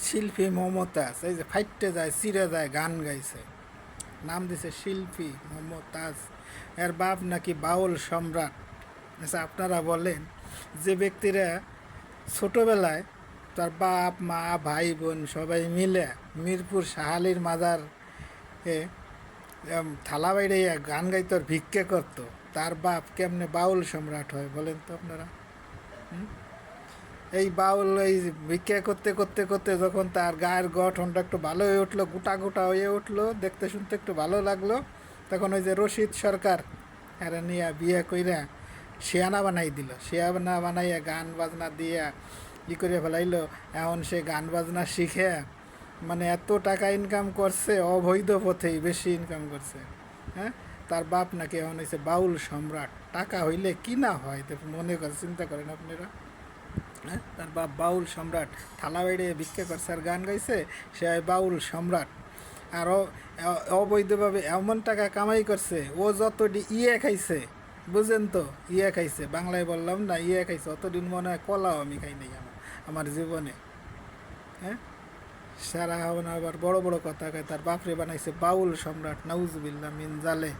শিল্পী মমতাজ, এই যে ফাইটে যায় চিরে যায় গান গাইছে, নাম দিছে শিল্পী মমতাজ। এর বাপ নাকি বাউল সম্রাট। আচ্ছা আপনারা বলেন, যে ব্যক্তিরা ছোটোবেলায় তার বাপ মা ভাই বোন সবাই মিলে মিরপুর শাহালির মাজার থালা বাইরে গান গাইতো আর ভিক্ষে করতো, তার বাপ কেমনে বাউল সম্রাট হয় বলেন তো আপনারা? এই বাউল এই ভিক্ষা করতে করতে করতে যখন তার গায়ের গঠনটা একটু ভালো হয়ে উঠলো, গোটা গোটা হয়ে উঠলো, দেখতে শুনতে একটু ভালো লাগলো, তখন ওই যে রশিদ সরকার এরা নিয়ে বিয়ে কইরা শিয়ানা বানাই দিল। শিয়ানা বানাইয়া গান বাজনা দিয়া করে ফেলাইলো। এখন সে গান বাজনা শিখে মানে এত টাকা ইনকাম করছে, অবৈধ পথেই বেশি ইনকাম করছে। হ্যাঁ, তার বাপ নাকি এখন হয়েছে বাউল সম্রাট। টাকা হইলে কি না হয় তো মনে করে চিন্তা করেন আপনারা। হ্যাঁ, তার বাপ বাউল সম্রাট, থালা বাইরে ভিক্ষা করছে আর গান গাইছে, সে বাউল সম্রাট। আরও অবৈধভাবে এমন টাকা কামাই করছে, ও যতটি খাইছে বুঝেন তো, খাইছে, বাংলায় বললাম না, খাইছে অতদিন মনে হয় কলাও আমি খাই নাই আমার জীবনে। হ্যাঁ, সারা হন আবার বড় বড় কথা কয়, তার বাপরে বানাইছে বাউল সম্রাট, নাউজুবিল্লাহ মিন জালে।